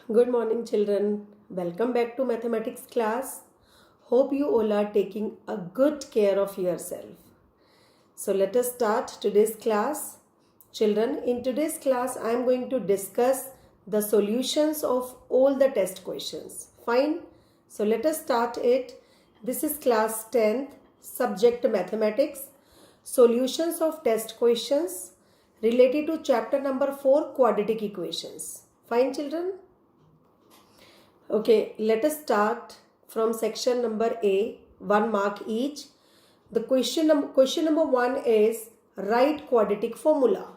Good morning, children. Welcome back to mathematics class. Hope you all are taking a good care of yourself. So let us start today's class. Children, in today's class, I am going to discuss the solutions of all the test questions. Fine. So let us start it. This is class 10th, subject mathematics, solutions of test questions related to chapter number 4, quadratic equations. Fine, children. Okay, let us start from section number A, 1 mark each. The question number 1 is write quadratic formula.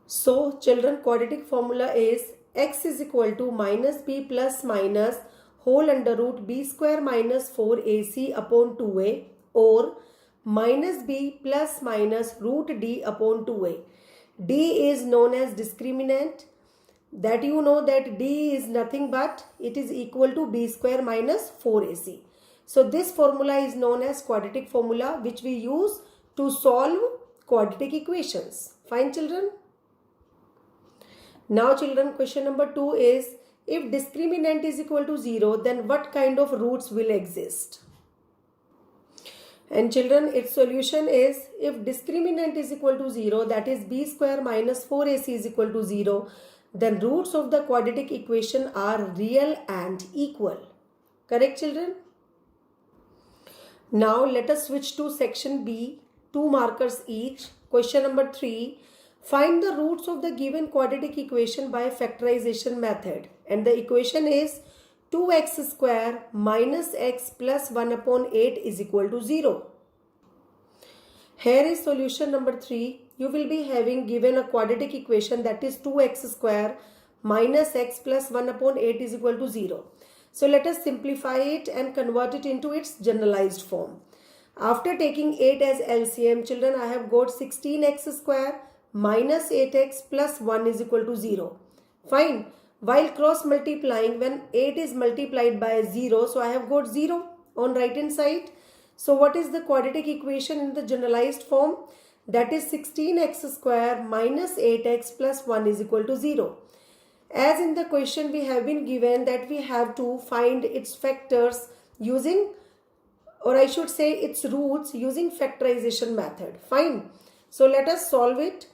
So, children, quadratic formula is x is equal to minus b plus minus whole under root b square minus 4ac upon 2a or minus b plus minus root d upon 2a. D is known as discriminant. That you know that d is nothing but it is equal to b square minus 4ac. So this formula is known as quadratic formula, which we use to solve quadratic equations. Fine, children. Now children, question number 2 is, if discriminant is equal to 0, then what kind of roots will exist? And children, its solution is, if discriminant is equal to 0, that is b square minus 4ac is equal to 0, then roots of the quadratic equation are real and equal. Correct, children? Now let us switch to section B, 2 markers each. Question number 3. Find the roots of the given quadratic equation by factorization method. And the equation is 2x square minus x plus 1 upon 8 is equal to 0. Here is solution number 3. You will be having given a quadratic equation, that is 2x square minus x plus 1 upon 8 is equal to 0. So let us simplify it and convert it into its generalized form. After taking 8 as LCM, children, I have got 16x square minus 8x plus 1 is equal to 0. Fine. While cross multiplying, when 8 is multiplied by 0, so I have got 0 on right hand side. So what is the quadratic equation in the generalized form? That is 16x square minus 8x plus 1 is equal to 0. As in the question, we have been given that we have to find its factors using, or I should say its roots using factorization method. Fine. So let us solve it.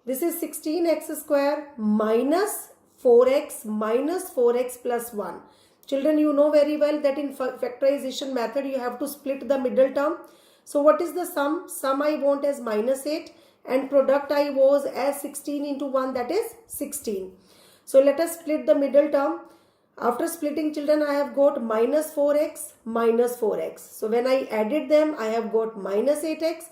This is 16x square minus 4x plus 1. Children, you know very well that in factorization method you have to split the middle term. So what is the sum? Sum I want as minus 8 and product I was as 16 into 1, that is 16. So let us split the middle term. After splitting, children, I have got minus 4x minus 4x. So when I added them, I have got minus 8x.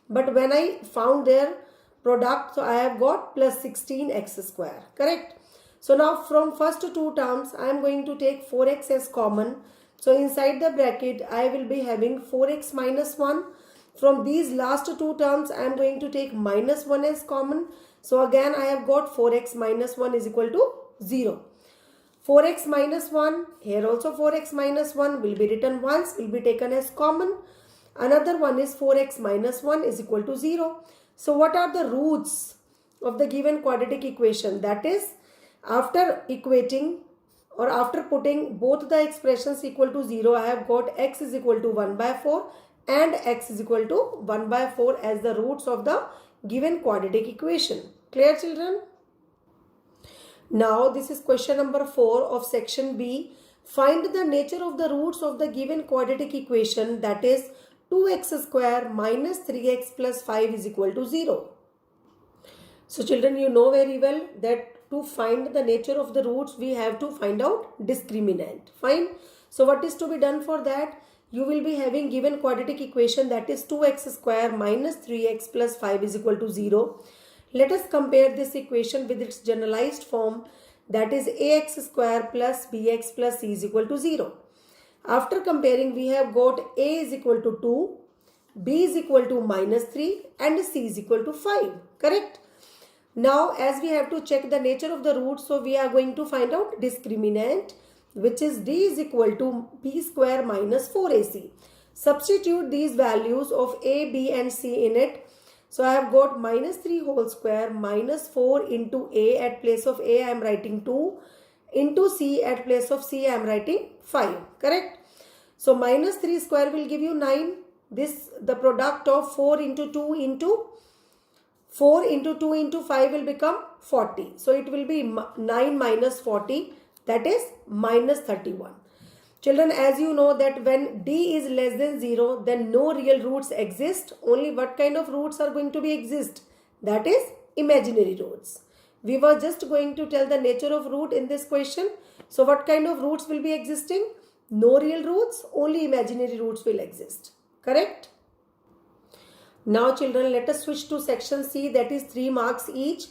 But when I found their product, so I have got plus 16x square. Correct? So now from first 2 terms, I am going to take 4x as common. So inside the bracket, I will be having 4x minus 1. From these last 2 terms, I am going to take minus 1 as common. So again, I have got 4x minus 1 is equal to 0. 4x minus 1, here also 4x minus 1 will be written once, will be taken as common. Another one is 4x minus 1 is equal to 0. So what are the roots of the given quadratic equation? That is, after equating or after putting both the expressions equal to 0, I have got x is equal to 1 by 4 and x is equal to 1 by 4 as the roots of the given quadratic equation. Clear, children? Now this is question number 4 of section B. Find the nature of the roots of the given quadratic equation, that is 2x square minus 3x plus 5 is equal to 0. So children, you know very well that to find the nature of the roots, we have to find out discriminant. Fine. So what is to be done for that? You will be having given quadratic equation, that is 2x square minus 3x plus 5 is equal to 0. Let us compare this equation with its generalized form, that is ax square plus bx plus c is equal to 0. After comparing, we have got a is equal to 2, b is equal to minus 3 and c is equal to 5. Correct? Now as we have to check the nature of the roots, so we are going to find out discriminant, which is d is equal to b square minus 4ac. Substitute these values of a, b and c in it. So I have got minus 3 whole square minus 4 into a, at place of a I am writing 2, into c, at place of c I am writing 5. Correct? So minus 3 square will give you 9. This, the product of 4 into 2 into 4 into 2 into 5 will become 40. So it will be 9 minus 40, that is minus 31. Children, as you know that when d is less than 0, then no real roots exist. Only what kind of roots are going to be exist? That is imaginary roots. We were just going to tell the nature of root in this question. So what kind of roots will be existing? No real roots, only imaginary roots will exist. Correct? Now children, let us switch to section C, that is 3 marks each.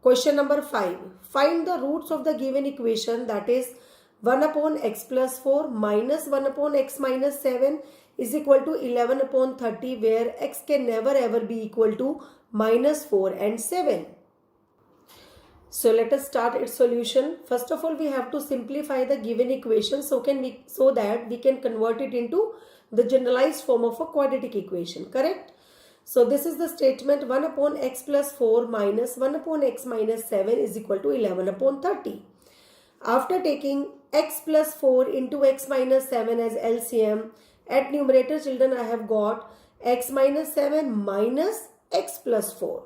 Question number 5. Find the roots of the given equation, that is 1 upon x plus 4 minus 1 upon x minus 7 is equal to 11 upon 30, where x can never ever be equal to minus 4 and 7. So let us start its solution. First of all, we have to simplify the given equation so that we can convert it into the generalized form of a quadratic equation. Correct? So this is the statement: 1 upon x plus 4 minus 1 upon x minus 7 is equal to 11 upon 30. After taking x plus 4 into x minus 7 as LCM, at numerator children I have got x minus 7 minus x plus 4.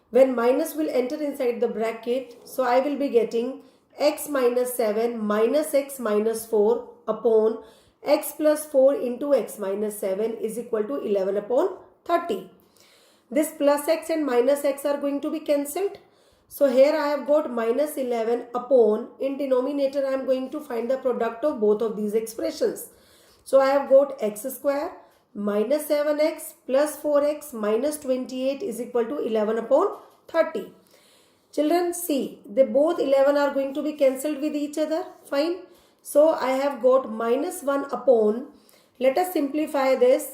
When minus will enter inside the bracket, so I will be getting x minus 7 minus x minus 4 upon x plus 4 into x minus 7 is equal to 11 upon 30. This plus x and minus x are going to be cancelled. So here I have got minus 11 upon, in denominator I am going to find the product of both of these expressions. So I have got x square minus 7x plus 4x minus 28 is equal to 11 upon 30. Children, see, they both 11 are going to be cancelled with each other. Fine. So I have got minus 1 upon, let us simplify this.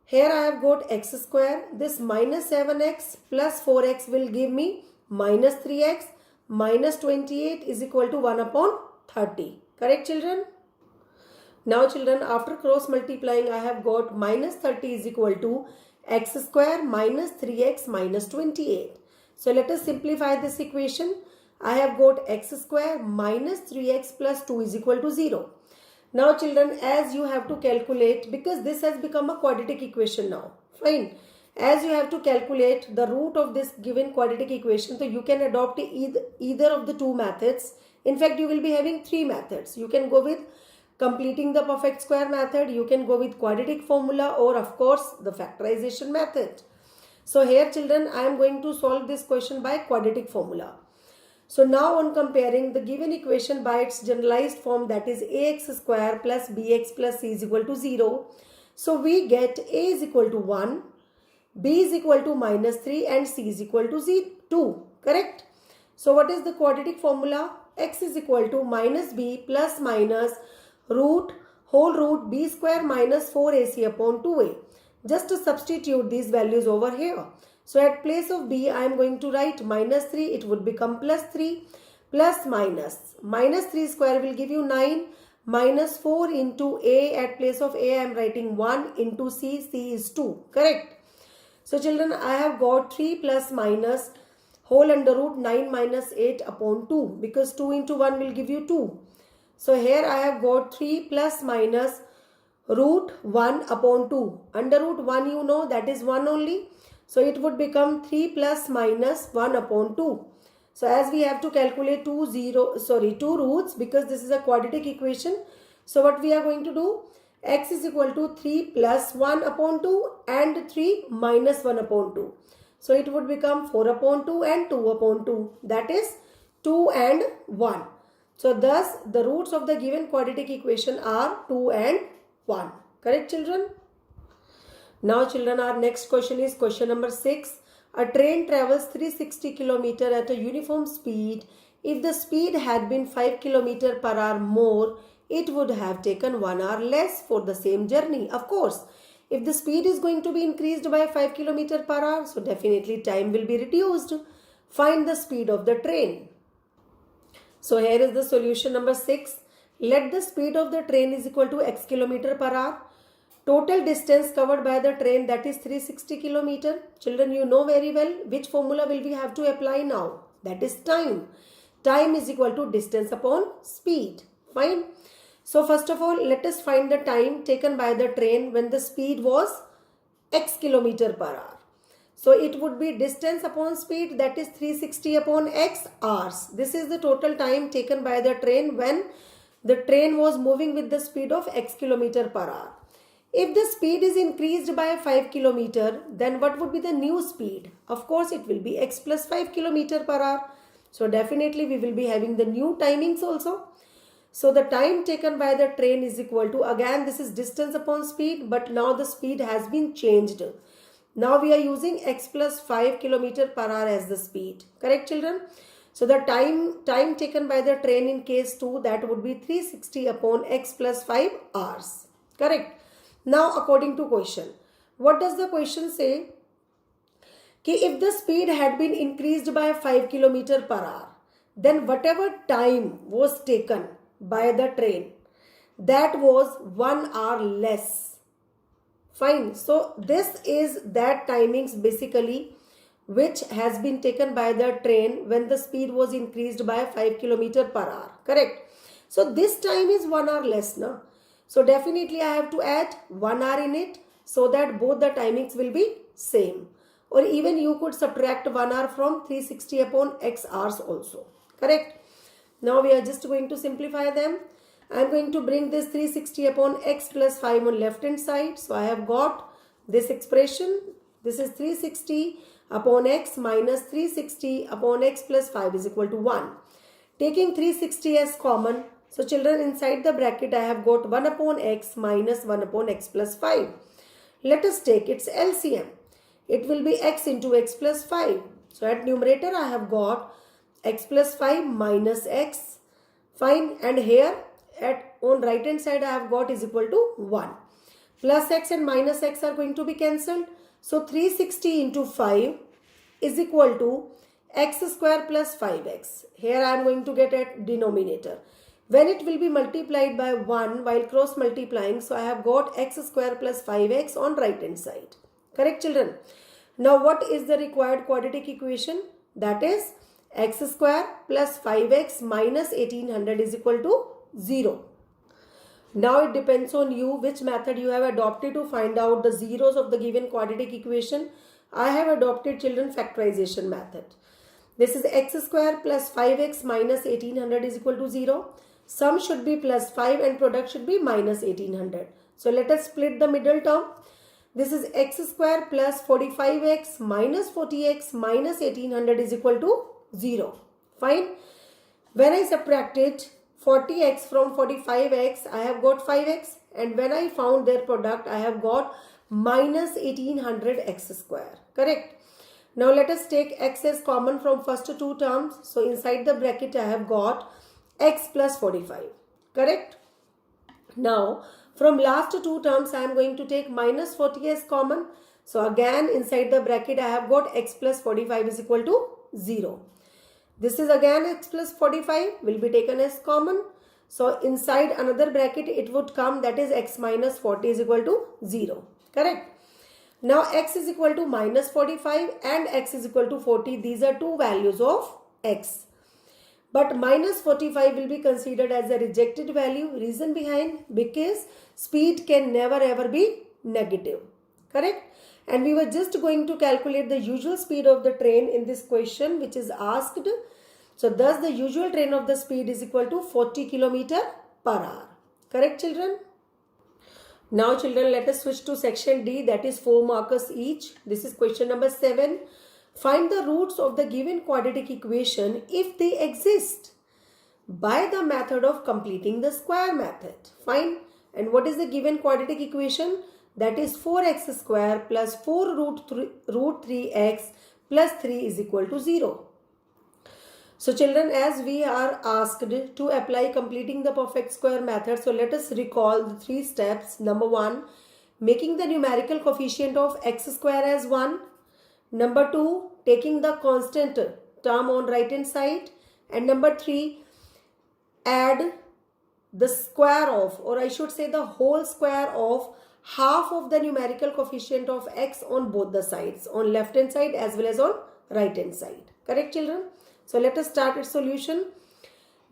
Here I have got x square. This minus 7x plus 4x will give me minus 3x minus 28 is equal to 1 upon 30. Correct, children? Now children, after cross multiplying, I have got minus 30 is equal to x square minus 3x minus 28. So let us simplify this equation. I have got x square minus 3x plus 2 is equal to 0. Now children, as you have to calculate, because this has become a quadratic equation now. Fine. As you have to calculate the root of this given quadratic equation, so you can adopt either of the two methods. In fact, you will be having 3 methods. You can go with completing the perfect square method, you can go with quadratic formula, or of course the factorization method. So here children, I am going to solve this question by quadratic formula. So now on comparing the given equation by its generalized form, that is ax square plus bx plus c is equal to 0. So we get a is equal to 1, b is equal to minus 3 and c is equal to 2. Correct? So what is the quadratic formula? X is equal to minus b plus minus whole root b square minus 4ac upon 2a. Just to substitute these values over here. So at place of b, I am going to write minus 3. It would become plus 3 plus minus. Minus 3 square will give you 9. Minus 4 into a, at place of a I am writing 1 into c. C is 2. Correct? So children, I have got 3 plus minus whole under root 9 minus 8 upon 2. Because 2 into 1 will give you 2. So here I have got 3 plus minus root 1 upon 2. Under root 1 you know that is 1 only. So it would become 3 plus minus 1 upon 2. So as we have to calculate two roots, because this is a quadratic equation. So what we are going to do? X is equal to 3 plus 1 upon 2 and 3 minus 1 upon 2. So it would become 4 upon 2 and 2 upon 2. That is 2 and 1. So thus the roots of the given quadratic equation are 2 and 1. Correct, children? Now children, our next question is question number 6. A train travels 360 km at a uniform speed. If the speed had been 5 km per hour more, it would have taken 1 hour less for the same journey. Of course, if the speed is going to be increased by 5 km per hour, so definitely time will be reduced. Find the speed of the train. So here is the solution number 6. Let the speed of the train is equal to x km per hour. Total distance covered by the train, that is 360 kilometer. Children, you know very well which formula will we have to apply now. That is time. Time is equal to distance upon speed. Fine. So first of all, let us find the time taken by the train when the speed was x kilometer per hour. So it would be distance upon speed, that is 360 upon x hours. This is the total time taken by the train when the train was moving with the speed of x kilometer per hour. If the speed is increased by 5 kilometer, then what would be the new speed? Of course, it will be x plus 5 kilometer per hour. So definitely we will be having the new timings also. So the time taken by the train is equal to, again this is distance upon speed, but now the speed has been changed. Now we are using x plus 5 kilometer per hour as the speed. Correct, children? So the time taken by the train in case 2, that would be 360 upon x plus 5 hours. Correct. Now according to question, what does the question say? Ki if the speed had been increased by 5 kilometer per hour, then whatever time was taken by the train, that was 1 hour less. Fine. So this is that timings basically which has been taken by the train when the speed was increased by 5 kilometer per hour. Correct. So this time is 1 hour less now. So definitely I have to add 1 hour in it so that both the timings will be same. Or even you could subtract 1 hour from 360 upon x hours also. Correct. Now we are just going to simplify them. I am going to bring this 360 upon x plus 5 on left hand side. So I have got this expression. This is 360 upon x minus 360 upon x plus 5 is equal to 1. Taking 360 as common. So children, inside the bracket I have got 1 upon x minus 1 upon x plus 5. Let us take its LCM. It will be x into x plus 5. So at numerator I have got x plus 5 minus x. Fine. And here on right hand side I have got is equal to 1. Plus x and minus x are going to be cancelled. So 360 into 5 is equal to x square plus 5x. Here I am going to get a denominator. When it will be multiplied by 1 while cross multiplying, so I have got x square plus 5x on right hand side. Correct, children? Now what is the required quadratic equation? That is x square plus 5x minus 1800 is equal to 0. Now it depends on you which method you have adopted to find out the zeros of the given quadratic equation. I have adopted, children, factorization method. This is x square plus 5x minus 1800 is equal to 0. Sum should be plus 5 and product should be minus 1800. So let us split the middle term. This is x square plus 45x minus 40x minus 1800 is equal to 0. Fine. When I subtracted 40x from 45x, I have got 5x, and when I found their product, I have got minus 1800x square. Correct. Now let us take x as common from first two terms. So inside the bracket I have got x plus 45. Correct. Now from last two terms I am going to take minus 40 as common. So again inside the bracket I have got x plus 45 is equal to 0. This is again x plus 45 will be taken as common. So inside another bracket it would come, that is x minus 40 is equal to 0. Correct. Now x is equal to minus 45 and x is equal to 40. These are two values of x. But minus 45 will be considered as a rejected value. Reason behind, because speed can never ever be negative. Correct. And we were just going to calculate the usual speed of the train in this question which is asked. So thus the usual train of the speed is equal to 40 km per hour. Correct, children? Now children, let us switch to section D, that is 4 markers each. This is question number 7. Find the roots of the given quadratic equation if they exist by the method of completing the square method. Fine. And what is the given quadratic equation? That is 4x square plus 4 root 3x plus 3 is equal to 0. So children, as we are asked to apply completing the perfect square method, so let us recall the 3 steps. Number 1, making the numerical coefficient of x square as 1. Number 2, taking the constant term on right hand side. And number 3, add the square of, or I should say the whole square of half of the numerical coefficient of x on both the sides, on left hand side as well as on right hand side. Correct, children? So let us start its solution.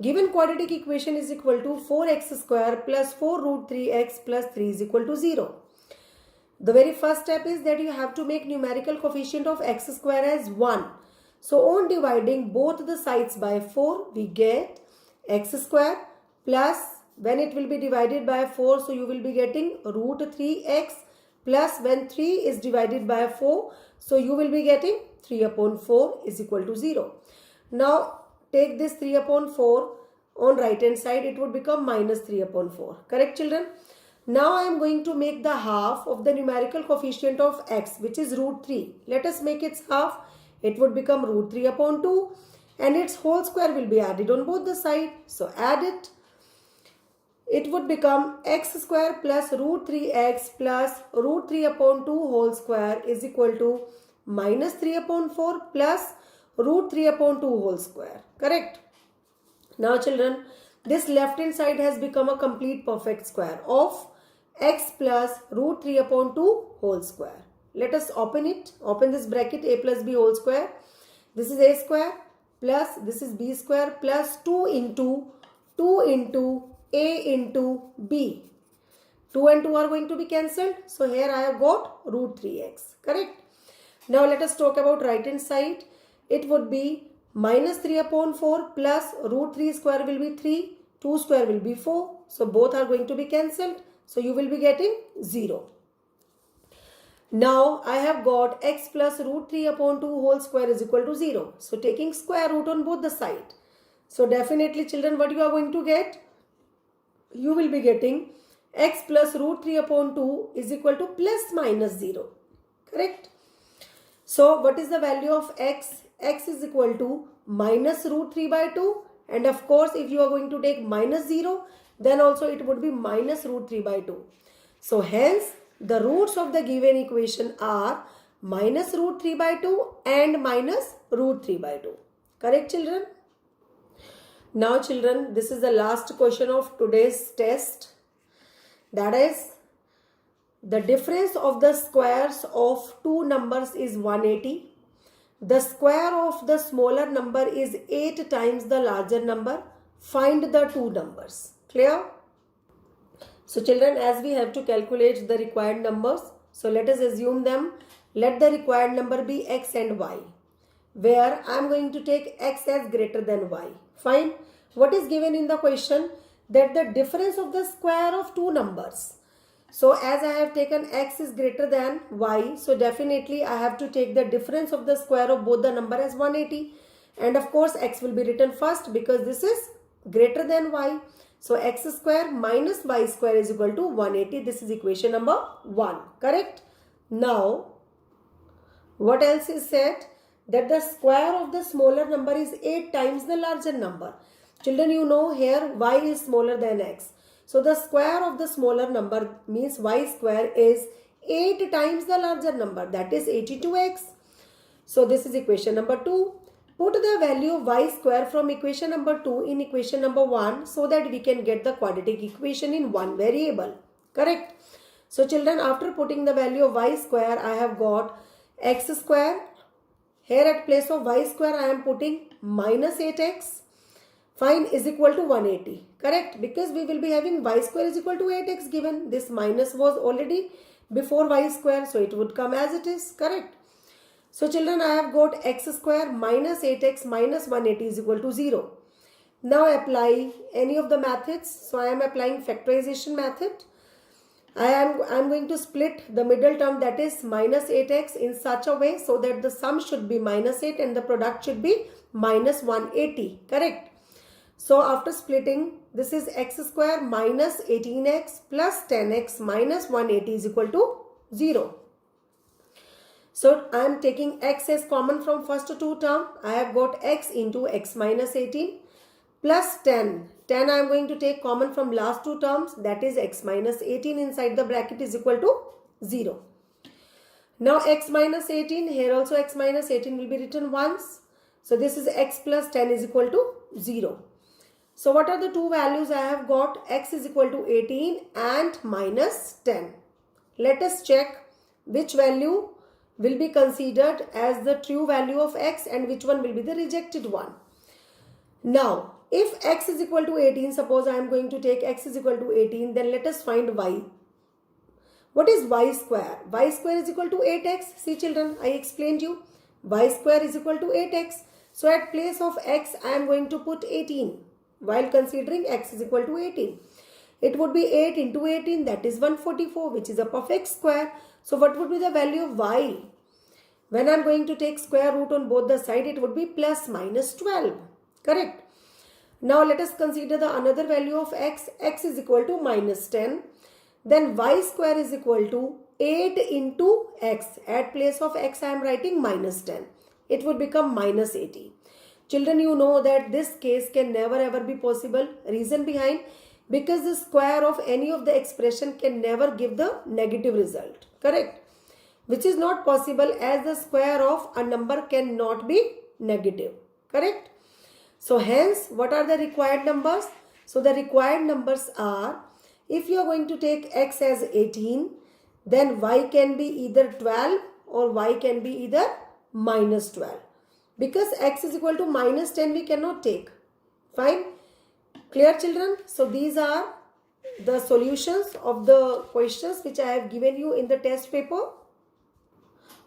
Given quadratic equation is equal to 4x square plus 4 root 3x plus 3 is equal to 0. The very first step is that you have to make numerical coefficient of x square as 1. So on dividing both the sides by 4, we get x square plus, when it will be divided by 4, so you will be getting root 3x plus when 3 is divided by 4, so you will be getting 3 upon 4 is equal to 0. Now take this 3 upon 4 on right hand side, it would become minus 3 upon 4. Correct, children? Now I am going to make the half of the numerical coefficient of x, which is root 3. Let us make its half. It would become root 3 upon 2 and its whole square will be added on both the sides. So add it. It would become x square plus root 3x plus root 3 upon 2 whole square is equal to minus 3 upon 4 plus root 3 upon 2 whole square. Correct? Now children, this left hand side has become a complete perfect square of x plus root 3 upon 2 whole square. Let us open it. Open this bracket, a plus b whole square. This is a square plus this is b square plus 2 into a into b. 2 and 2 are going to be cancelled. So here I have got root 3x. Correct? Now let us talk about right hand side. It would be minus 3 upon 4 plus root 3 square will be 3. 2 square will be 4. So both are going to be cancelled. So you will be getting 0. Now I have got x plus root 3 upon 2 whole square is equal to 0. So taking square root on both the side. So definitely children, what you are going to get? You will be getting x plus root 3 upon 2 is equal to plus minus 0. Correct? So what is the value of x? X is equal to minus root 3 by 2. And of course, if you are going to take minus 0, then also it would be minus root 3 by 2. So hence, the roots of the given equation are minus root 3 by 2 and minus root 3 by 2. Correct, children? Now children, this is the last question of today's test. That is, the difference of the squares of two numbers is 180. The square of the smaller number is 8 times the larger number. Find the two numbers. Clear? So children, as we have to calculate the required numbers, so let us assume them. Let the required number be x and y, where I am going to take x as greater than y. Fine. What is given in the question? That the difference of the square of two numbers. So as I have taken x is greater than y, so definitely I have to take the difference of the square of both the number as 180. And of course x will be written first because this is greater than y. So x square minus y square is equal to 180. This is equation number 1. Correct? Now, what else is said? That the square of the smaller number is 8 times the larger number. Children, you know here y is smaller than x. So the square of the smaller number means y square is 8 times the larger number, that is 82x. So this is equation number 2. Put the value of y square from equation number 2 in equation number 1 so that we can get the quadratic equation in one variable. Correct? So children, after putting the value of y square, I have got x square. Here at place of y square, I am putting minus 8x. Fine, is equal to 180. Correct? Because we will be having y square is equal to 8x given. This minus was already before y square, so it would come as it is. Correct? So children, I have got x square minus 8x minus 180 is equal to 0. Now apply any of the methods. So I am applying factorization method. I am going to split the middle term, that is minus 8x, in such a way so that the sum should be minus 8 and the product should be minus 180. Correct? So after splitting, this is x square minus 18x plus 10x minus 180 is equal to 0. So I am taking x as common from first two term. I have got x into x minus 18 plus 10. 10 I am going to take common from last two terms, that is x minus 18 inside the bracket is equal to 0. Now x minus 18, here also x minus 18 will be written once. So this is x plus 10 is equal to 0. So what are the two values I have got? X is equal to 18 and minus 10. let us check which value will be considered as the true value of x and which one will be the rejected one. Now, if x is equal to 18, suppose I am going to take x is equal to 18, then let us find y. What is y square? Y square is equal to 8x. See children, I explained you. Y square is equal to 8x. So at place of x, I am going to put 18 while considering x is equal to 18. It would be 8 into 18, that is 144, which is a perfect square. So what would be the value of y? When I am going to take square root on both the side, it would be plus minus 12. Correct. Now let us consider the another value of x. X is equal to minus 10. Then y square is equal to 8 into x. At place of x, I am writing minus 10. It would become minus 80. Children, you know that this case can never ever be possible. Reason behind, because the square of any of the expression can never give the negative result. Correct? Which is not possible, as the square of a number cannot be negative. Correct? So hence, what are the required numbers? So the required numbers are, if you are going to take x as 18, then y can be either 12 or y can be either minus 12. Because x is equal to minus 10, we cannot take. Fine? Clear children? So these are the solutions of the questions which I have given you in the test paper.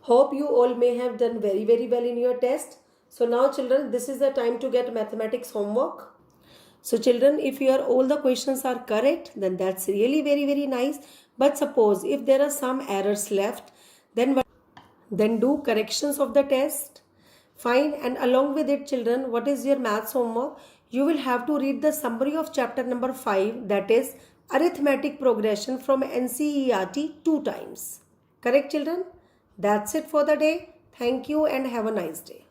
Hope you all may have done very well in your test. So now children, this is the time to get mathematics homework. So children, if all the questions are correct, then that's really very nice. But suppose if there are some errors left, then do corrections of the test. Fine. And along with it children, what is your maths homework? You will have to read the summary of chapter number 5, that is arithmetic progression from NCERT 2 times. Correct children? That's it for the day. Thank you and have a nice day.